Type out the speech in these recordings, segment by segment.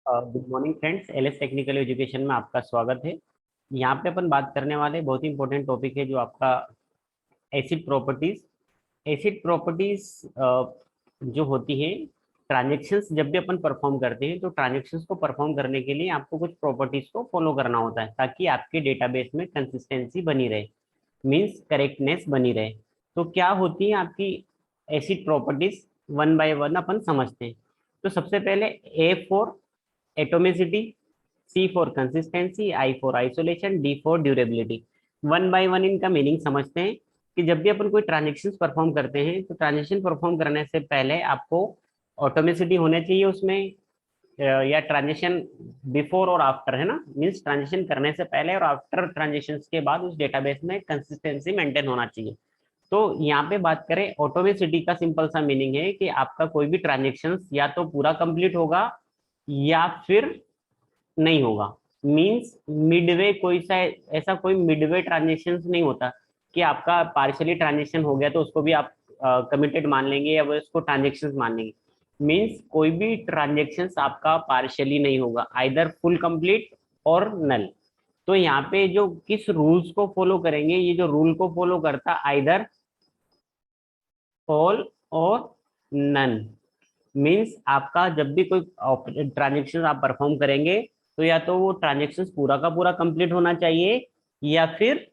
Good morning friends, LS technical education में आपका स्वागत है। यहाँ पे अपन बात करने वाले बहुत ही इंपॉर्टेंट टॉपिक है जो आपका एसिड प्रॉपर्टीज। एसिड प्रॉपर्टीज जो होती है, ट्रांजेक्शन्स जब भी अपन परफॉर्म करते हैं तो ट्रांजेक्शन्स को परफॉर्म करने के लिए आपको कुछ प्रॉपर्टीज को फॉलो करना होता है ताकि आपके डेटाबेस में कंसिस्टेंसी बनी रहे, मीन्स करेक्टनेस बनी रहे। तो क्या होती है आपकी ACID properties, one by one अपन समझते हैं। तो सबसे पहले A for atomicity, C for consistency, I for isolation, D for durability. One by one इनका मीनिंग समझते हैं कि जब भी अपन कोई ट्रांजेक्शन परफॉर्म करते हैं तो ट्रांजेक्शन परफॉर्म करने से पहले आपको ऑटोमेसिटी होना चाहिए उसमें, या ट्रांजेक्शन बिफोर और आफ्टर, है ना। मीन्स ट्रांजेक्शन करने से पहले और आफ्टर ट्रांजेक्शन के बाद उस डेटाबेस में कंसिस्टेंसी मेंटेन होना चाहिए। तो यहाँ पे बात करें ऑटोमेसिटी का, सिंपल सा मीनिंग है कि आपका कोई भी ट्रांजेक्शन या तो पूरा कंप्लीट होगा या फिर नहीं होगा। मींस मिडवे कोई सा, ऐसा कोई मिडवे ट्रांजेक्शन नहीं होता कि आपका पार्शियली ट्रांजेक्शन हो गया तो उसको भी आप कमिटेड मान लेंगे या वो उसको ट्रांजेक्शन मान लेंगे। मींस कोई भी ट्रांजेक्शन आपका पार्शियली नहीं होगा, आइदर फुल कंप्लीट और नल। तो यहाँ पे जो किस रूल्स को फॉलो करेंगे, ये जो रूल को फॉलो करता आइदर ऑल और नन। मीन्स आपका जब भी कोई ट्रांजेक्शन आप परफॉर्म करेंगे तो या तो वो ट्रांजेक्शन पूरा का पूरा कंप्लीट होना चाहिए या फिर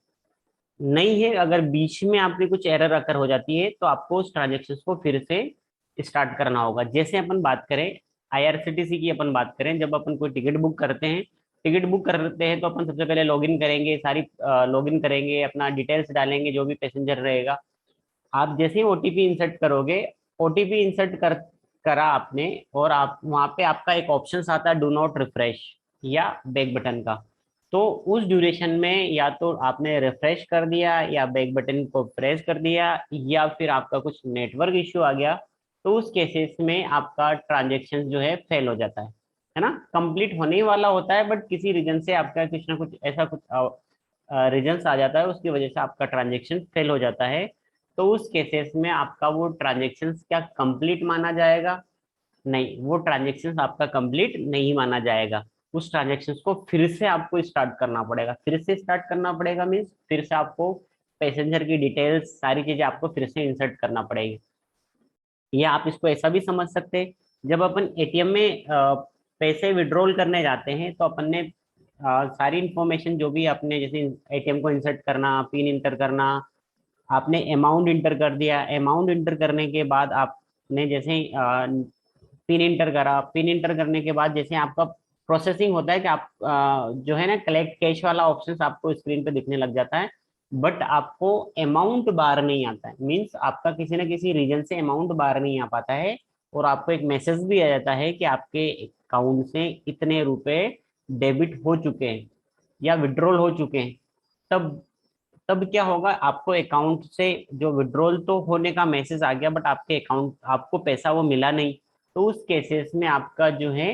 नहीं है। अगर बीच में आपकी कुछ एरर अकर हो जाती है तो आपको उस ट्रांजेक्शन को फिर से स्टार्ट करना होगा। जैसे अपन बात करें आईआरसीटीसी की, अपन बात करें जब अपन कोई टिकट बुक करते हैं, टिकट बुक करते हैं तो अपन सबसे पहले लॉगिन करेंगे, सारी लॉगिन करेंगे, अपना डिटेल्स डालेंगे जो भी पैसेंजर रहेगा। आप जैसे ही ओटीपी इंसर्ट करोगे, ओटीपी इंसर्ट करा आपने और आप वहां पे आपका एक ऑप्शन आता है डू नॉट रिफ्रेश या बैक बटन का। तो उस ड्यूरेशन में या तो आपने रिफ्रेश कर दिया या बैक बटन को प्रेस कर दिया या फिर आपका कुछ नेटवर्क इश्यू आ गया, तो उस केसेस में आपका ट्रांजेक्शन जो है फेल हो जाता है ना। कंप्लीट होने ही वाला होता है बट किसी रीजन से आपका कुछ ना कुछ ऐसा कुछ रीजन आ जाता है, उसकी वजह से आपका ट्रांजेक्शन फेल हो जाता है। तो उस केसेस में आपका वो ट्रांजेक्शन क्या कंप्लीट माना जाएगा? नहीं, वो ट्रांजेक्शन आपका कंप्लीट नहीं माना जाएगा। उस ट्रांजेक्शन को फिर से आपको स्टार्ट करना पड़ेगा। फिर से स्टार्ट करना पड़ेगा मीन्स फिर से आपको पैसेंजर की डिटेल्स सारी चीजें आपको फिर से इंसर्ट करना पड़ेगी। या आप इसको ऐसा भी समझ सकते हैं, जब अपन एटीएम में पैसे विड्रॉल करने जाते हैं तो अपन ने सारी इंफॉर्मेशन जो भी आपने, जैसे एटीएम को इंसर्ट करना, पिन इंटर करना, आपने अमाउंट इंटर कर दिया। अमाउंट इंटर करने के बाद आपने जैसे पिन इंटर करा, पिन इंटर करने के बाद जैसे आपका प्रोसेसिंग होता है कि आप जो है ना कलेक्ट कैश वाला ऑप्शन आपको स्क्रीन पे दिखने लग जाता है, बट आपको अमाउंट बार नहीं आता है। मीन्स आपका किसी ना किसी रीजन से अमाउंट बार नहीं आ पाता है और आपको एक मैसेज भी आ जाता है कि आपके अकाउंट से इतने रुपए डेबिट हो चुके हैं या विड्रॉल हो चुके हैं। तब तब क्या होगा, आपको अकाउंट से जो विड्रॉल तो होने का मैसेज आ गया बट आपके अकाउंट आपको पैसा वो मिला नहीं। तो उस केसेस में आपका जो है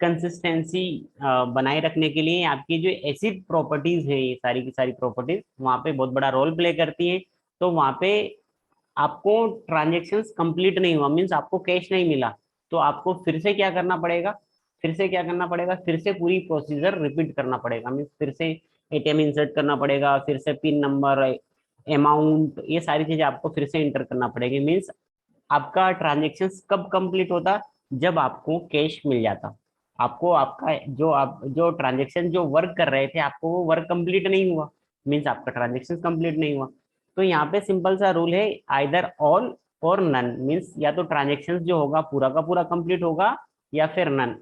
कंसिस्टेंसी बनाए रखने के लिए आपकी जो एसिड प्रॉपर्टीज है, ये सारी की सारी प्रॉपर्टीज वहाँ पे बहुत बड़ा रोल प्ले करती हैं। तो वहाँ पे आपको ट्रांजेक्शन्स कंप्लीट नहीं हुआ, मीन्स आपको कैश नहीं मिला, तो आपको फिर से क्या करना पड़ेगा, फिर से क्या करना पड़ेगा, फिर से पूरी प्रोसीजर रिपीट करना पड़ेगा। मीन्स फिर से एटीएम इंसर्ट करना पड़ेगा, फिर से पिन नंबर, अमाउंट, ये सारी चीजें आपको फिर से इंटर करना पड़ेगी। मीन्स आपका ट्रांजेक्शन कब कंप्लीट होता? जब आपको कैश मिल जाता। आपको आपका जो ट्रांजेक्शन जो वर्क कर रहे थे आपको वो वर्क कंप्लीट नहीं हुआ, मीन्स आपका ट्रांजेक्शन कंप्लीट नहीं हुआ। तो यहाँ पे सिंपल सा रूल है, आइदर ऑल और नन। मीन्स या तो ट्रांजेक्शन जो होगा पूरा का पूरा कंप्लीट होगा या फिर नन।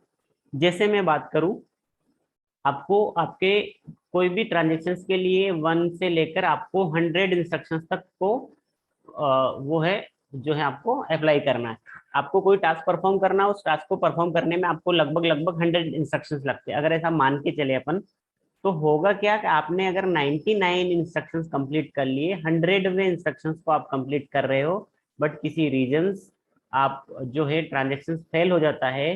जैसे मैं बात करूं, आपको आपके कोई भी ट्रांजेक्शन के लिए वन से लेकर आपको 100 इंस्ट्रक्शंस तक को वो है जो है आपको अप्लाई करना है। आपको कोई टास्क परफॉर्म करना है, उस टास्क को परफॉर्म करने में आपको लगभग लगभग 100 इंस्ट्रक्शंस लगते हैं। अगर ऐसा मान के चले अपन, तो होगा क्या कि आपने अगर 99 इंस्ट्रक्शंस कंप्लीट कर लिए, 100वें इंस्ट्रक्शंस को आप कंप्लीट कर रहे हो बट किसी रीजंस आप जो है ट्रांजेक्शन फेल हो जाता है,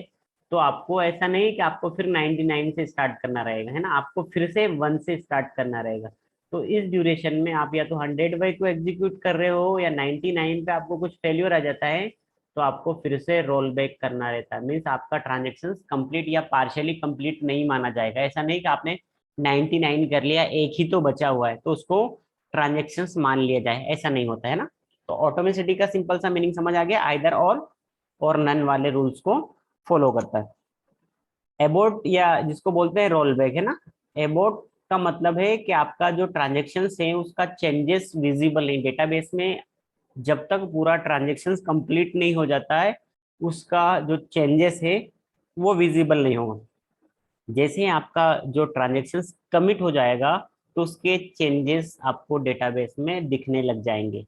तो आपको ऐसा नहीं कि आपको फिर 99 से स्टार्ट करना रहेगा, है ना, आपको फिर से 1 से स्टार्ट करना रहेगा। तो इस ड्यूरेशन में आप या तो 100 बाई को एग्जीक्यूट कर रहे हो या 99 पे आपको कुछ फेल्यूर आ जाता है, तो आपको फिर से रोल बैक करना रहता है। मीन्स आपका ट्रांजेक्शन कंप्लीट या पार्शियली कंप्लीट नहीं माना जाएगा। ऐसा नहीं कि आपने 99 कर लिया, एक ही तो बचा हुआ है तो उसको ट्रांजेक्शन मान लिया जाए, ऐसा नहीं होता है ना। तो ऑटोमेसिटी का सिंपल सा मीनिंग समझ आ गया, आइदर और नन वाले रूल्स को फॉलो करता है। एबोर्ट या जिसको बोलते हैं रोल बैक है ना, एबोर्ट का मतलब है कि आपका जो ट्रांजेक्शन है उसका चेंजेस विजिबल नहीं डेटाबेस में। जब तक पूरा ट्रांजेक्शन कंप्लीट नहीं हो जाता है उसका जो चेंजेस है वो विजिबल नहीं होगा। जैसे ही आपका जो ट्रांजेक्शन कमिट हो जाएगा तो उसके चेंजेस आपको डेटाबेस में दिखने लग जाएंगे।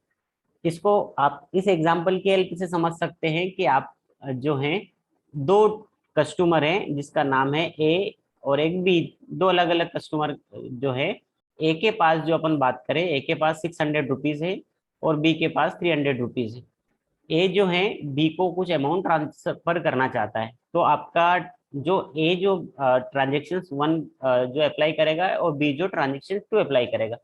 इसको आप इस एग्जांपल की हेल्प से समझ सकते हैं कि आप जो हैं दो कस्टमर हैं जिसका नाम है ए और एक बी, दो अलग अलग कस्टमर जो है। ए के पास जो अपन बात करें, ए के पास 600 रुपीज है और बी के पास 300 रुपीज है। ए जो है बी को कुछ अमाउंट ट्रांसफर करना चाहता है, तो आपका जो ए जो ट्रांजेक्शन वन जो अप्लाई करेगा और बी जो ट्रांजेक्शन टू अप्लाई करेगा।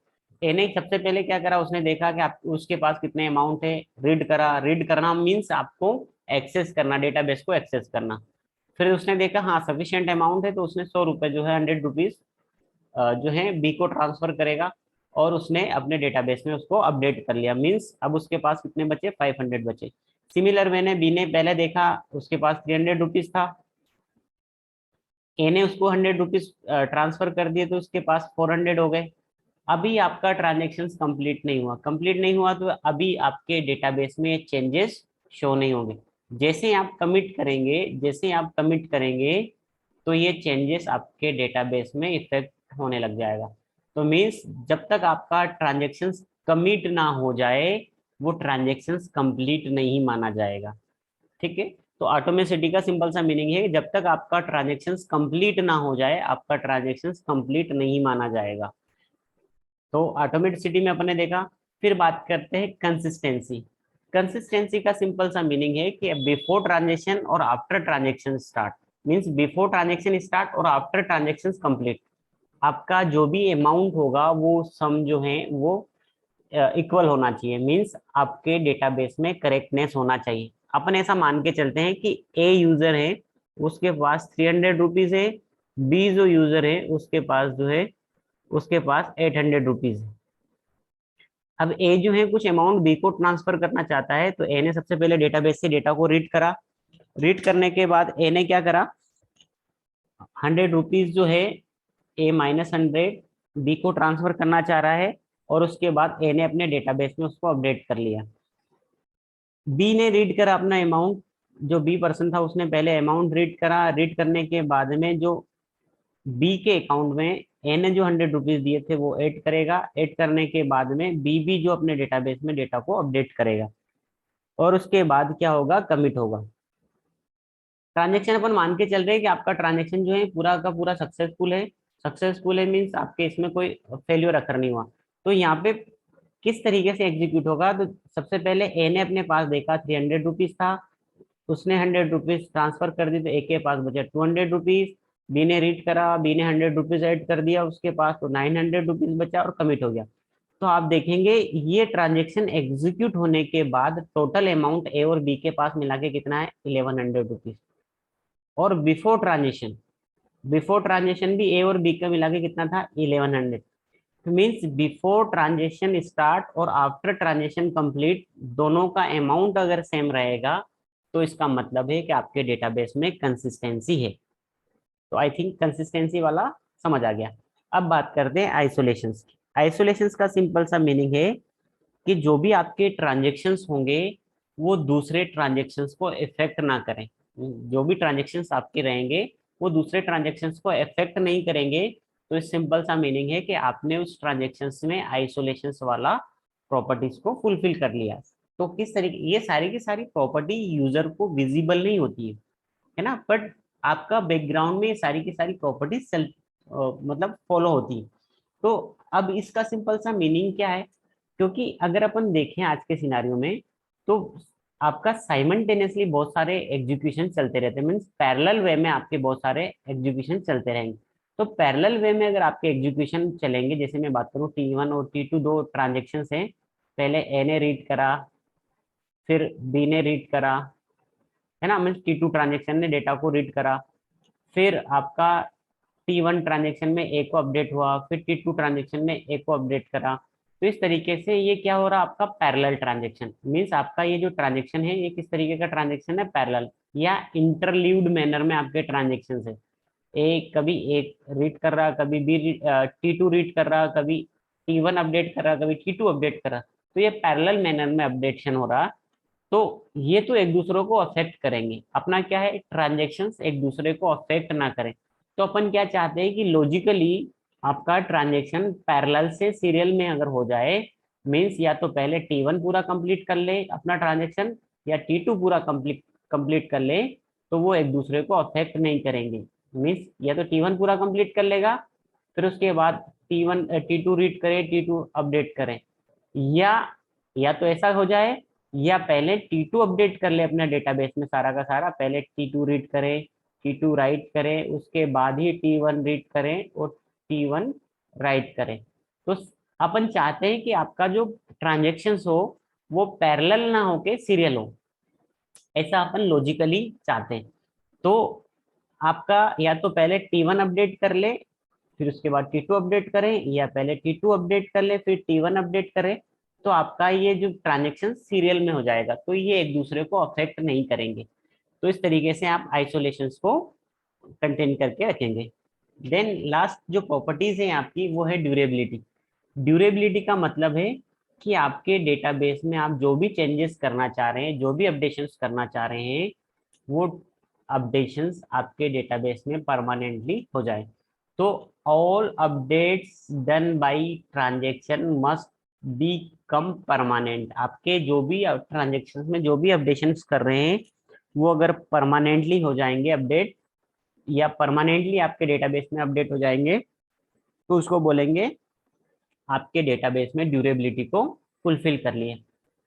ए ने सबसे पहले क्या करा, उसने देखा कि आप उसके पास कितने अमाउंट है, रीड करा। रीड करना मीन्स आपको एक्सेस करना, डेटाबेस को एक्सेस करना। फिर उसने देखा हाँ सफिशिएंट अमाउंट है, तो उसने 100 रुपये जो है 100 रुपीज जो है बी को ट्रांसफर करेगा और उसने अपने डेटाबेस में उसको अपडेट कर लिया। मीन्स अब उसके पास कितने बचे, 500 बचे। सिमिलर मैंने बी ने पहले देखा उसके पास 300 रुपीज था, ए ने उसको 100 रुपीज ट्रांसफर कर दिए तो उसके पास 400 हो गए। अभी आपका ट्रांजेक्शन कंप्लीट नहीं हुआ, कंप्लीट नहीं हुआ तो अभी आपके डेटाबेस में चेंजेस शो नहीं होंगे। जैसे ही आप कमिट करेंगे, जैसे ही आप कमिट करेंगे तो ये चेंजेस आपके डेटाबेस में इफेक्ट होने लग जाएगा। तो मीन्स जब तक आपका ट्रांजेक्शन कमिट ना हो जाए वो ट्रांजेक्शन कंप्लीट नहीं माना जाएगा। ठीक है, तो ऑटोमेसिटी का सिंपल सा मीनिंग है जब तक आपका ट्रांजेक्शन कंप्लीट ना हो जाए आपका ट्रांजेक्शन कंप्लीट नहीं माना जाएगा। तो ऑटोमेटिसिटी में अपने देखा। फिर बात करते हैं कंसिस्टेंसी। कंसिस्टेंसी का सिंपल सा मीनिंग है कि बिफोर ट्रांजेक्शन और after transaction start. Means before transaction start और आफ्टर ट्रांजेक्शन कंप्लीट आपका जो भी अमाउंट होगा वो सम जो है वो इक्वल होना चाहिए। मींस आपके डेटाबेस में करेक्टनेस होना चाहिए। अपन ऐसा मान के चलते हैं कि ए यूजर है उसके पास 300 रुपीज है, बी जो यूजर है उसके पास जो है उसके पास 800 रुपीज है। अब ए जो है कुछ अमाउंट बी को ट्रांसफर करना चाहता है, तो ए ने सबसे पहले डेटाबेस से डेटा को रीड करा। रीड करने के बाद ए ने क्या करा, 100 रुपीज जो है ए -100 बी को ट्रांसफर करना चाह रहा है और उसके बाद ए ने अपने डेटाबेस में उसको अपडेट कर लिया। बी ने रीड करा अपना अमाउंट, जो बी पर्सन था उसने पहले अमाउंट रीड करा। रीड करने के बाद में जो बी के अकाउंट में ए ने जो 100 रुपीज दिए थे वो ऐड करेगा। ऐड करने के बाद में बी भी जो अपने डेटाबेस में डेटा को अपडेट करेगा और उसके बाद क्या होगा, कमिट होगा। ट्रांजेक्शन अपन मान के चल रहे हैं कि आपका ट्रांजेक्शन जो है पूरा का पूरा सक्सेसफुल है। सक्सेसफुल है मीन्स आपके इसमें कोई फेल्यूर अकर नहीं हुआ। तो यहाँ पे किस तरीके से एग्जीक्यूट होगा, तो सबसे पहले ए ने अपने पास देखा 300 रुपीज था, उसने 100 रुपीज ट्रांसफर कर दी तो ए के पास बचे 200 रुपीज। बी ने रीड करा, बी ने 100 रुपीज ऐड कर दिया उसके पास, तो 900 रुपीज बचा और कमिट हो गया। तो आप देखेंगे ये ट्रांजेक्शन एग्जीक्यूट होने के बाद टोटल अमाउंट ए और बी के पास मिला के कितना है, 1100 रुपीज। और बिफोर ट्रांजेक्शन भी ए और बी का मिला के कितना था, 1100। मीन्स बिफोर ट्रांजेक्शन स्टार्ट और आफ्टर ट्रांजेक्शन कंप्लीट दोनों का अमाउंट अगर सेम रहेगा तो इसका मतलब है कि आपके डेटाबेस में कंसिस्टेंसी है। तो आई थिंक कंसिस्टेंसी वाला समझ आ गया। अब बात करते हैं आइसोलेशंस की। आइसोलेशंस का सिंपल सा मीनिंग है कि जो भी आपके ट्रांजेक्शन्स होंगे वो दूसरे ट्रांजेक्शन्स को इफेक्ट ना करें। जो भी ट्रांजेक्शन्स आपके रहेंगे वो दूसरे ट्रांजेक्शन्स को इफेक्ट नहीं करेंगे। तो इस सिंपल सा मीनिंग है कि आपने उस ट्रांजेक्शन्स में आइसोलेशंस वाला प्रॉपर्टीज को फुलफिल कर लिया। तो किस तरीके, ये सारी की सारी प्रॉपर्टी यूजर को विजिबल नहीं होती है ना, बट आपका बैकग्राउंड में ये सारी की सारी प्रॉपर्टीज मतलब फॉलो होती है। तो अब इसका सिंपल सा मीनिंग क्या है, क्योंकि अगर अपन देखें आज के सिनारियो में तो आपका साइमल्टेनियसली बहुत सारे एग्जीक्यूशन चलते रहते हैं। मीन्स पैरेलल वे में आपके बहुत सारे एग्जीक्यूशन चलते रहेंगे। तो पैरेलल वे में अगर आपके एग्जीक्यूशन चलेंगे, जैसे मैं बात करूँ T1 और T2 दो ट्रांजेक्शन हैं। पहले ए ने रीड करा, फिर बी ने रीड करा, है ना, मीन्स T2 ट्रांजेक्शन ने डेटा को रीड करा, फिर आपका T1 ट्रांजेक्शन में ए को अपडेट हुआ, फिर T2 ट्रांजेक्शन ने ए को अपडेट करा। तो इस तरीके से ये क्या हो रहा है, आपका पैरेलल ट्रांजेक्शन। मीन्स आपका ये जो ट्रांजेक्शन है ये किस तरीके का ट्रांजेक्शन है, पैरेलल या इंटरलीव्ड मैनर में आपके ट्रांजेक्शन है। एक कभी एक रीड कर रहा, कभी बी T2 रीड कर रहा, कभी T1 अपडेट कर रहा, कभी T2 अपडेट कर रहा। तो ये पैरेलल मैनर में अपडेशन हो रहा। तो ये तो एक दूसरे को अफेक्ट करेंगे, अपना क्या है, ट्रांजेक्शन्स एक दूसरे को अफेक्ट ना करें। तो अपन क्या चाहते हैं कि लॉजिकली आपका ट्रांजेक्शन पैरेलल से सीरियल में अगर हो जाए, मीन्स या तो पहले T1 पूरा कंप्लीट कर ले अपना ट्रांजेक्शन, या T2 पूरा कंप्लीट कंप्लीट कर ले, तो वो एक दूसरे को अफेक्ट नहीं करेंगे। मीन्स या तो T1 पूरा कंप्लीट कर लेगा, फिर उसके बाद T2 रीड करे, T2 अपडेट करे, या तो ऐसा हो जाए, या पहले T2 अपडेट कर ले अपने डेटाबेस में सारा का सारा, पहले T2 रीड करे, T2 राइट करे, उसके बाद ही T1 रीड करें और T1 राइट करें। तो अपन चाहते हैं कि आपका जो ट्रांजेक्शन्स हो वो पैरेलल ना होके सीरियल हो, ऐसा अपन लॉजिकली चाहते हैं। तो आपका या तो पहले T1 अपडेट कर ले, फिर उसके बाद T2 अपडेट करें, या पहले T2 अपडेट कर ले फिर T1 अपडेट करें। तो आपका ये जो ट्रांजेक्शन सीरियल में हो जाएगा, तो ये एक दूसरे को अफेक्ट नहीं करेंगे। तो इस तरीके से आप आइसोलेशंस को कंटेन करके रखेंगे। देन लास्ट जो प्रॉपर्टीज है आपकी वो है ड्यूरेबिलिटी। ड्यूरेबिलिटी का मतलब है कि आपके डेटाबेस में आप जो भी चेंजेस करना चाह रहे हैं, जो भी अपडेशंस करना चाह रहे हैं, वो अपडेशंस आपके डेटाबेस में परमानेंटली हो जाए। तो all updates done by transaction must be come permanent. आपके जो भी ट्रांजेक्शन्स में जो भी अपडेशंस कर रहे हैं वो अगर परमानेंटली हो जाएंगे अपडेट, या परमानेंटली आपके डेटाबेस में अपडेट हो जाएंगे, तो उसको बोलेंगे आपके डेटाबेस में ड्यूरेबिलिटी को फुलफिल कर लिए।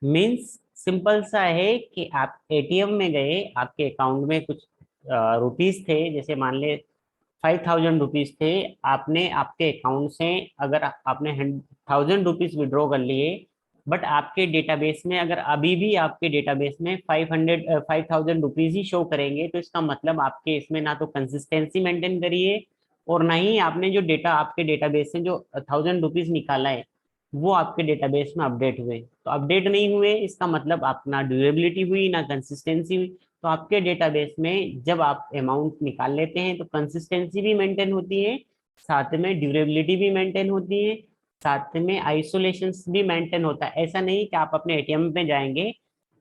मीन्स सिंपल सा है कि आप एटीएम में गए, आपके अकाउंट में कुछ रुपीस थे, जैसे मान ले 5,000 रुपीज थे, आपने आपके अकाउंट से अगर आपने 1,000 रुपीज विड्रॉ कर लिए, बट आपके डेटाबेस में अगर अभी भी आपके डेटाबेस में 5,000 रुपीज ही शो करेंगे, तो इसका मतलब आपके इसमें ना तो कंसिस्टेंसी मेंटेन करिए, और ना ही आपने जो डेटा आपके डेटाबेस से जो 1,000 रुपीज निकाला है वो आपके डेटाबेस में अपडेट हुए। तो अपडेट नहीं हुए इसका मतलब आप ना ड्यूरेबिलिटी हुई ना कंसिस्टेंसी हुई। तो आपके डेटाबेस में जब आप अमाउंट निकाल लेते हैं तो कंसिस्टेंसी भी मेंटेन होती है, साथ में ड्यूरेबिलिटी भी मेंटेन होती है, साथ में आइसोलेशन भी मेंटेन होता है। ऐसा नहीं कि आप अपने एटीएम में जाएंगे,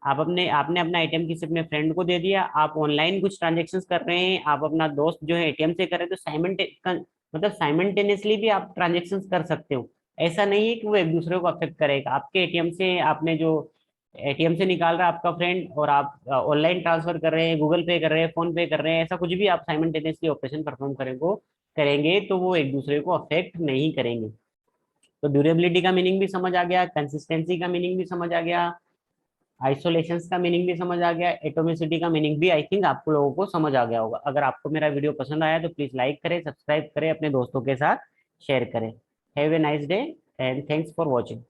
आपने अपना एटीएम किसी अपने फ्रेंड को दे दिया, आप ऑनलाइन कुछ ट्रांजेक्शन कर रहे हैं, आप अपना दोस्त जो है एटीएम से कर रहे हैं, तो मतलब साइमल्टेनियसली भी आप ट्रांजेक्शन कर सकते हो। ऐसा नहीं है कि वो एक दूसरे को अफेक्ट करेगा। आपके एटीएम से आपने जो एटीएम से निकाल रहा है आपका फ्रेंड, और आप ऑनलाइन ट्रांसफर कर रहे हैं, गूगल पे कर रहे हैं, फोन पे कर रहे हैं, ऐसा कुछ भी आप साइमल्टेनियसली ऑपरेशन परफॉर्म करेंगे तो वो एक दूसरे को अफेक्ट नहीं करेंगे। तो ड्यूरेबिलिटी का मीनिंग भी समझ आ गया, कंसिस्टेंसी का मीनिंग भी समझ आ गया, आइसोलेशन का मीनिंग भी समझ आ गया, एटोमिसिटी का मीनिंग भी आई थिंक आपको लोगों को समझ आ गया होगा। अगर आपको मेरा वीडियो पसंद आया तो प्लीज लाइक करें, सब्सक्राइब करें, अपने दोस्तों के साथ शेयर करें। Have a nice day and thanks for watching.